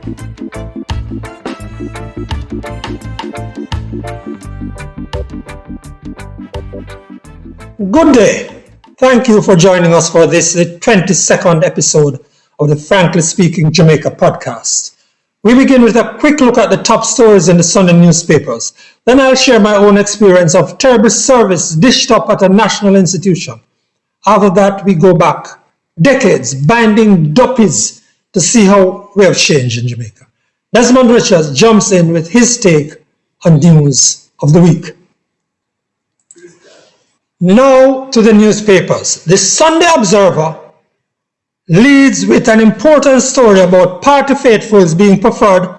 Good day. Thank you for joining us for this, the 22nd episode of the Frankly Speaking Jamaica podcast. We begin with a quick look at the top stories in the Sunday newspapers. Then I'll share my own experience of terrible service dished up at a national institution. After that, we go back decades binding duppies to see how we have changed in Jamaica. Desmond Richards jumps in with his take on news of the week. Now to the newspapers. The Sunday Observer leads with an important story about party faithfuls being preferred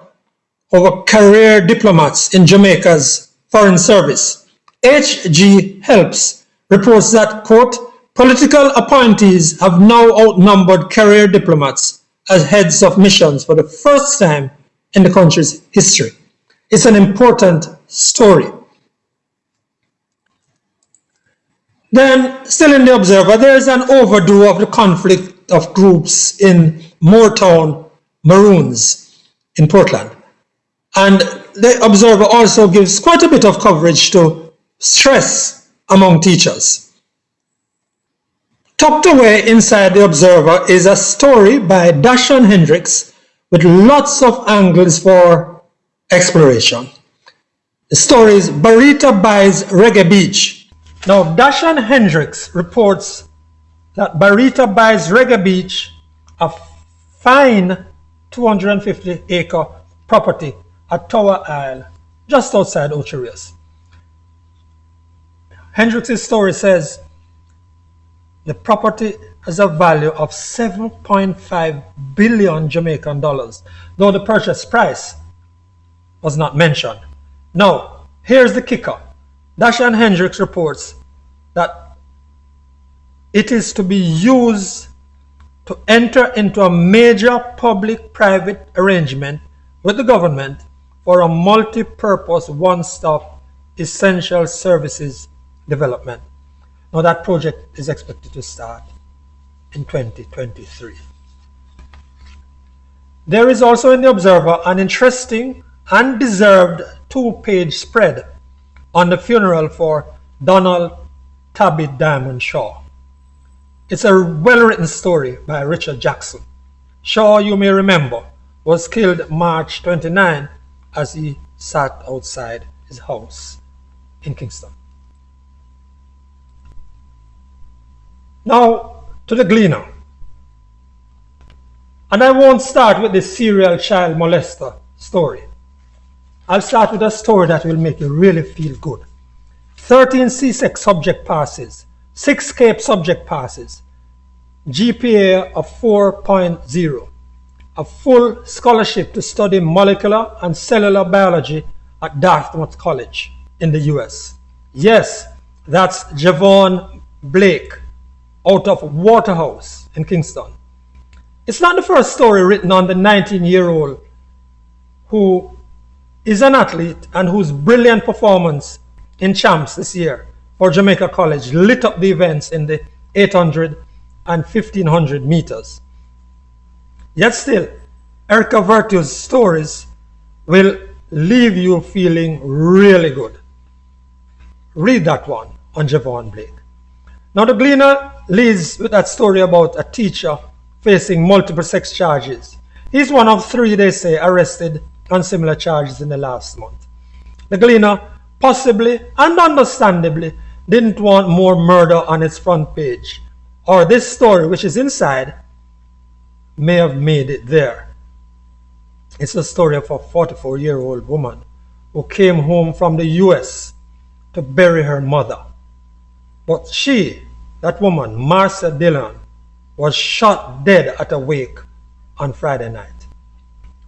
over career diplomats in Jamaica's foreign service. HG Helps reports that, quote, political appointees have now outnumbered career diplomats as heads of missions for the first time in the country's history. It's an important story. Then, still in the Observer, there is an overdue of the conflict of groups in Moortown Maroons in Portland. And the Observer also gives quite a bit of coverage to stress among teachers. Tucked away inside the Observer is a story by Dashan Hendricks with lots of angles for exploration. The story is Barita buys Reggae Beach. Now, Dashan Hendricks reports that Barita buys Reggae Beach, a fine 250-acre property at Tower Isle, just outside Ocherius. Hendricks' story says the property has a value of 7.5 billion Jamaican dollars, though the purchase price was not mentioned. Now, here's the kicker. Dashan Hendricks reports that it is to be used to enter into a major public-private arrangement with the government for a multi-purpose one-stop essential services development. Now that project is expected to start in 2023. There is also in the Observer an interesting and deserved two-page spread on the funeral for Donald Tabby Diamond Shaw. It's a well-written story by Richard Jackson. Shaw, you may remember, was killed March 29 as he sat outside his house in Kingston. Now to the Gleaner. And I won't start with the serial child molester story. I'll start with a story that will make you really feel good. 13 CSEC subject passes, 6 CAPE subject passes, GPA of 4.0, a full scholarship to study molecular and cellular biology at Dartmouth College in the US. Yes, that's Javon Blake out of Waterhouse in Kingston. It's not the first story written on the 19-year-old who is an athlete and whose brilliant performance in champs this year for Jamaica College lit up the events in the 800 and 1500 meters. Yet still, Erica Virtue's stories will leave you feeling really good. Read that one on Javon Blake. Now the Gleaner leads with that story about a teacher facing multiple sex charges. He's one of 3, they say, arrested on similar charges in the last month. The Gleaner, possibly and understandably, didn't want more murder on its front page, or this story, which is inside, may have made it there. It's the story of a 44-year-old woman who came home from the US to bury her mother. But she, that woman, Marcia Dillon, was shot dead at a wake on Friday night.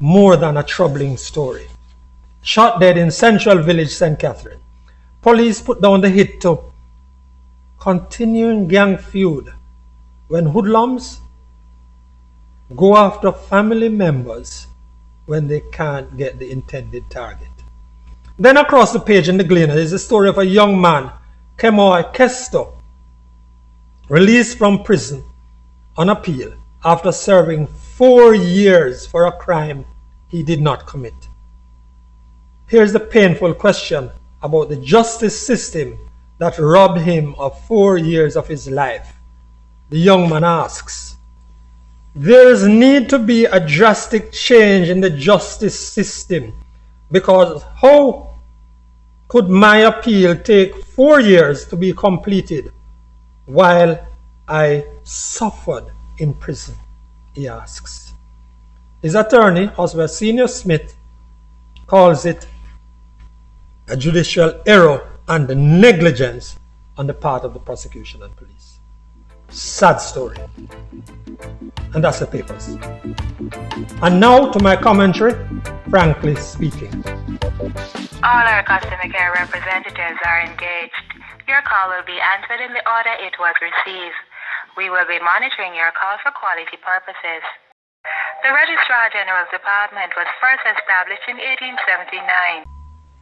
More than a troubling story. Shot dead in Central Village, St. Catherine. Police put down the hit to continuing gang feud when hoodlums go after family members when they can't get the intended target. Then across the page in the Gleaner is the story of a young man, Kemoi Kesto, released from prison on appeal after serving 4 years for a crime he did not commit. Here's the painful question about the justice system that robbed him of 4 years of his life. The young man asks, there is need to be a drastic change in the justice system, because how could my appeal take 4 years to be completed while I suffered in prison? He asks. His attorney, Oswald Senior Smith, calls it a judicial error and negligence on the part of the prosecution and police. Sad story. And that's the papers. And now to my commentary, frankly speaking. All our customer care representatives are engaged. Your call will be answered in the order it was received. We will be monitoring your call for quality purposes. The Registrar General's Department was first established in 1879.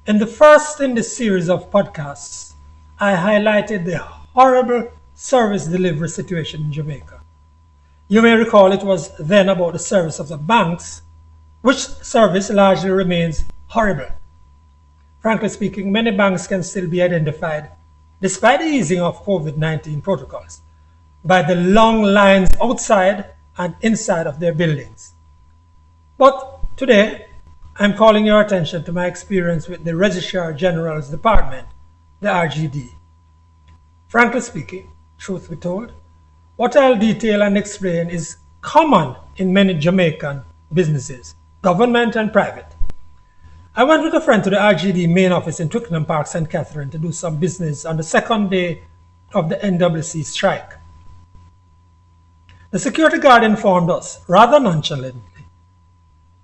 In the first in this series of podcasts, I highlighted the horrible service delivery situation in Jamaica. You may recall it was then about the service of the banks, which service largely remains horrible. Frankly speaking, many banks can still be identified, despite the easing of COVID-19 protocols, by the long lines outside and inside of their buildings. But today, I'm calling your attention to my experience with the Registrar General's Department, the RGD. Frankly speaking, truth be told, what I'll detail and explain is common in many Jamaican businesses, government and private. I went with a friend to the RGD main office in Twickenham Park, St. Catherine, to do some business on the second day of the NWC strike. The security guard informed us, rather nonchalantly,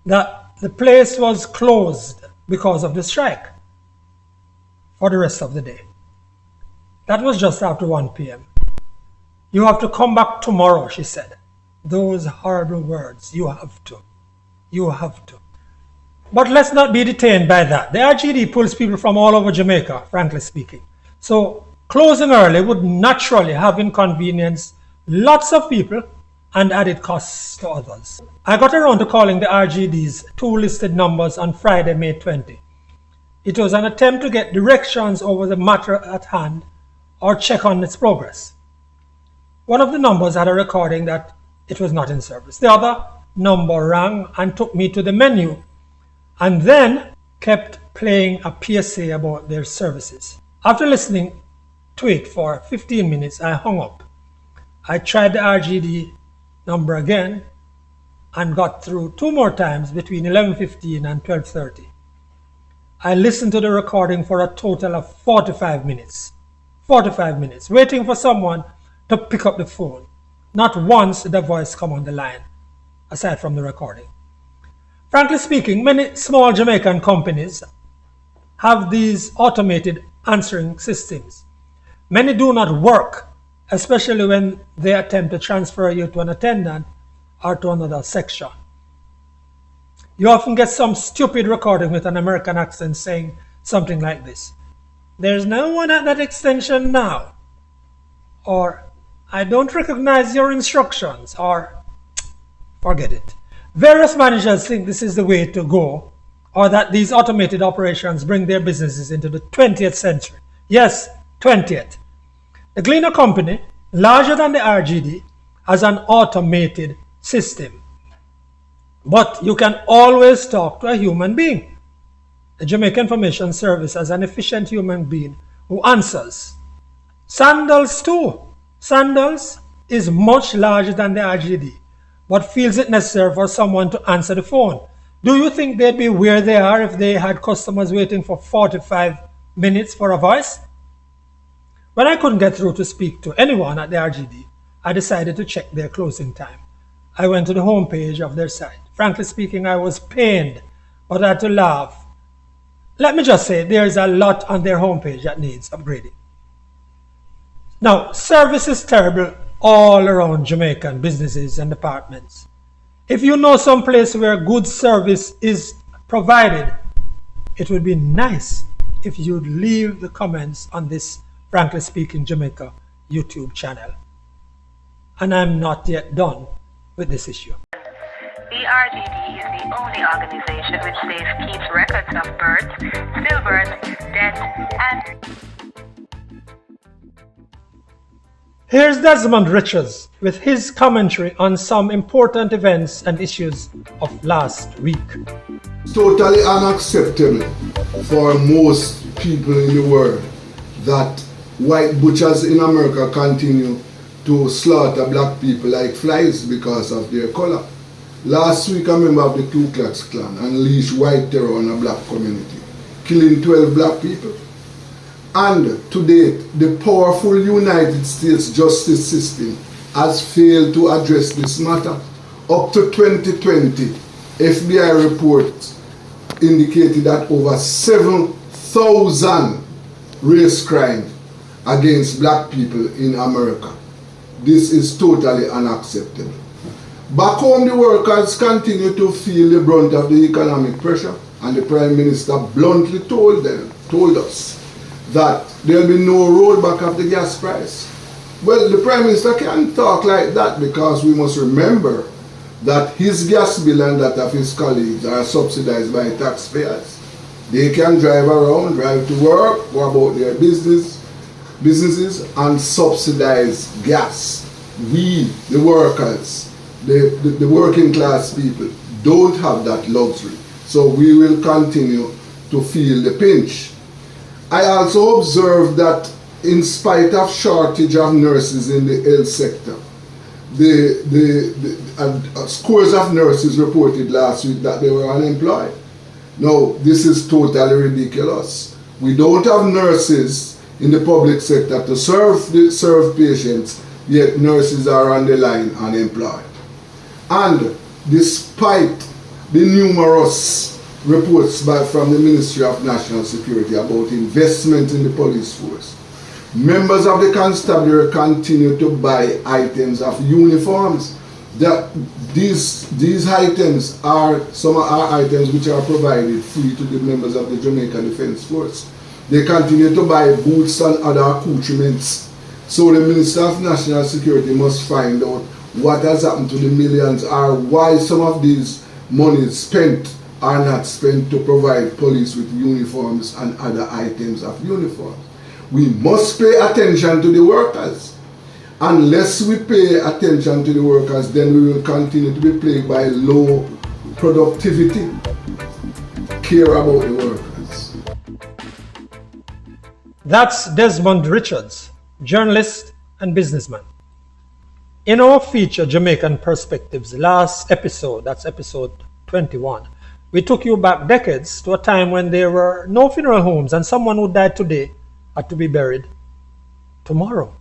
that the place was closed because of the strike for the rest of the day. That was just after 1 p.m. You have to come back tomorrow, she said. Those horrible words, you have to. You have to. But let's not be detained by that. The RGD pulls people from all over Jamaica, frankly speaking. So closing early would naturally have inconvenienced lots of people and added costs to others. I got around to calling the RGD's 2 listed numbers on Friday, May 20. It was an attempt to get directions over the matter at hand or check on its progress. One of the numbers had a recording that it was not in service. The other number rang and took me to the menu and then kept playing a PSA about their services. After listening to it for 15 minutes, I hung up. I tried the RGD number again and got through 2 more times between 11:15 and 12:30. I listened to the recording for a total of 45 minutes. 45 minutes, waiting for someone to pick up the phone. Not once did a voice come on the line, aside from the recording. Frankly speaking, many small Jamaican companies have these automated answering systems. Many do not work, especially when they attempt to transfer you to an attendant or to another section. You often get some stupid recording with an American accent saying something like this: "There's no one at that extension now," or "I don't recognize your instructions," or forget it. Various managers think this is the way to go, or that these automated operations bring their businesses into the 20th century. Yes, 20th. The Gleaner Company, larger than the RGD, has an automated system. But you can always talk to a human being. The Jamaica Information Service has an efficient human being who answers. Sandals too. Sandals is much larger than the RGD, but feels it necessary for someone to answer the phone. Do you think they'd be where they are if they had customers waiting for 45 minutes for a voice? When I couldn't get through to speak to anyone at the RGD, I decided to check their closing time. I went to the homepage of their site. Frankly speaking, I was pained, but I had to laugh. Let me just say, there's a lot on their homepage that needs upgrading. Now, service is terrible all around Jamaican businesses and departments. If you know some place where good service is provided, it would be nice if you'd leave the comments on this Frankly Speaking Jamaica YouTube channel. And I'm not yet done with this issue. The RGD is the only organization which keeps records of birth, stillbirth, death, and... Here's Desmond Richards with his commentary on some important events and issues of last week. It's totally unacceptable for most people in the world that white butchers in America continue to slaughter black people like flies because of their color. Last week, a member of the Ku Klux Klan unleashed white terror on a black community, killing 12 black people. And to date, the powerful United States justice system has failed to address this matter. Up to 2020, FBI reports indicated that over 7,000 race crimes against black people in America. This is totally unacceptable. Back home, the workers continue to feel the brunt of the economic pressure, and the Prime Minister bluntly told us that there will be no rollback of the gas price. Well, the Prime Minister can't talk like that, because we must remember that his gas bill and that of his colleagues are subsidized by taxpayers. They can drive around, drive to work, go about their businesses and subsidize gas. We, the workers, the working class people, don't have that luxury. So we will continue to feel the pinch. I also observed that in spite of shortage of nurses in the health sector, scores of nurses reported last week that they were unemployed. Now, this is totally ridiculous. We don't have nurses in the public sector to serve patients, yet nurses are on the line unemployed. And despite the numerous reports from the Ministry of National Security about investment in the police force, members of the constabulary continue to buy items of uniforms. These items are items which are provided free to the members of the Jamaica Defence Force. They continue to buy boots and other accoutrements. So the Minister of National Security must find out what has happened to the millions, or why some of these monies spent are not spent to provide police with uniforms and other items of uniform. We must pay attention to the workers. Unless we pay attention to the workers, then we will continue to be plagued by low productivity. Care about the workers. That's Desmond Richards, journalist and businessman. In our feature, Jamaican Perspectives, last episode, that's episode 21, we took you back decades to a time when there were no funeral homes and someone who died today had to be buried tomorrow.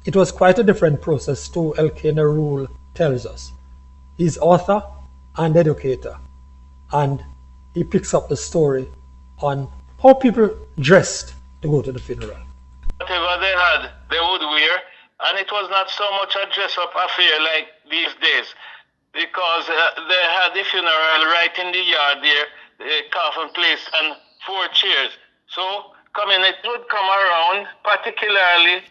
It was quite a different process too, L.K. Nerul tells us. He's author and educator, and he picks up the story on how people dressed to go to the funeral. Whatever they had, they would wear, and it was not so much a dress-up affair like these days, because they had the funeral right in the yard there, the coffin place, and 4 chairs. So community would come around, particularly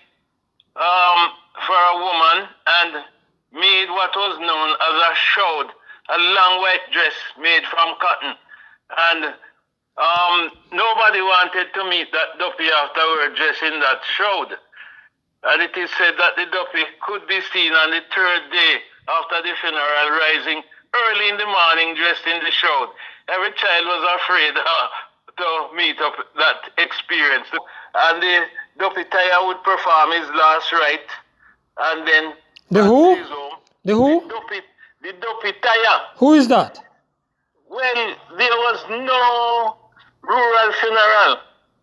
for a woman, and made what was known as a shroud, a long white dress made from cotton. And nobody wanted to meet that duppy afterward dressed in that shroud. And it is said that the duppy could be seen on the 3rd day after the funeral, rising early in the morning dressed in the shroud. Every child was afraid to meet up that experience. And the duppy tire would perform his last rite, and then The who? his home. The who? The duppy tire. Who is that? Well, there was no rural funeral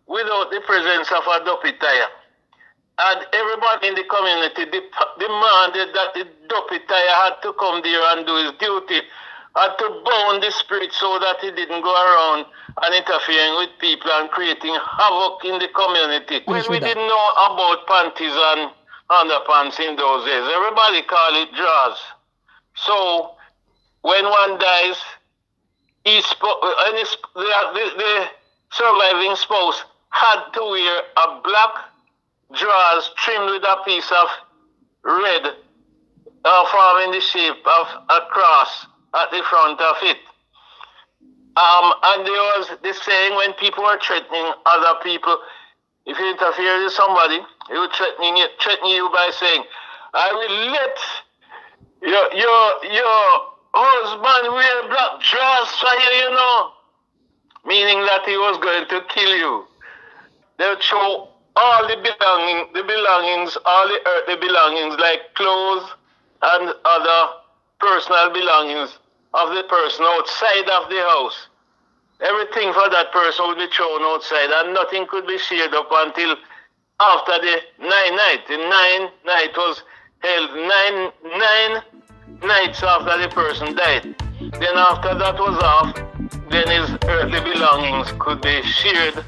without the presence of a duppy tire. And everybody in the community demanded that the duppy tire had to come there and do his duty, had to bound the spirit so that he didn't go around and interfering with people and creating havoc in the community. Well, we didn't know about panties and underpants in those days. Everybody called it drawers. So when one dies, the surviving spouse had to wear a black drawers trimmed with a piece of red forming the shape of a cross at the front of it. And there was this saying when people were threatening other people, if you interfere with somebody, he would threaten you by saying, I will let your husband wear black dress for you, you know. Meaning that he was going to kill you. They would show all the belongings, all the earthly belongings like clothes and other personal belongings of the person outside of the house. Everything for that person would be thrown outside and nothing could be shared up until after the night. The night was held nine nights after the person died. Then after that was off, then his earthly belongings could be shared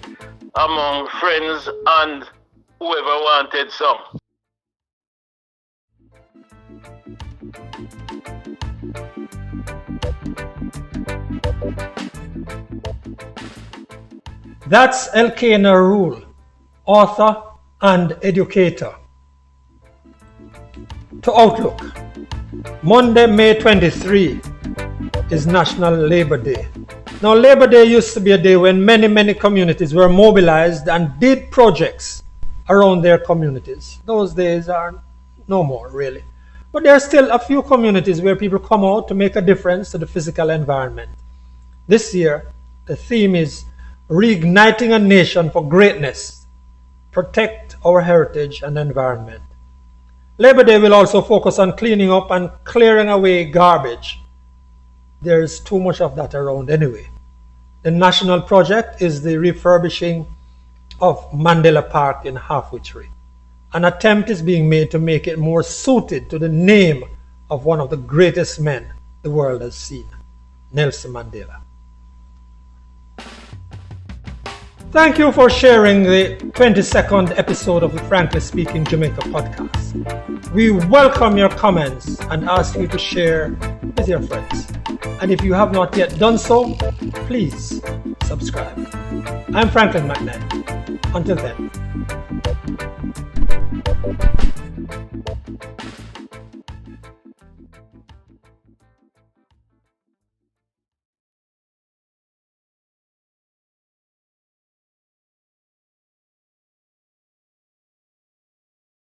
among friends and whoever wanted some. That's Elkanah Rule, author and educator. To Outlook. Monday, May 23 is National Labor Day. Now, Labor Day used to be a day when many communities were mobilized and did projects around their communities. Those days are no more, really. But there are still a few communities where people come out to make a difference to the physical environment. This year, the theme is Reigniting a Nation for Greatness. Protect our heritage and environment. Labor Day will also focus on cleaning up and clearing away garbage. There's too much of that around anyway. The national project is the refurbishing of Mandela Park in Halfway Tree. An attempt is being made to make it more suited to the name of one of the greatest men the world has seen, Nelson Mandela. Thank you for sharing the 22nd episode of the Frankly Speaking Jamaica podcast. We welcome your comments and ask you to share with your friends. And if you have not yet done so, please subscribe. I'm Franklin McNair. Until then.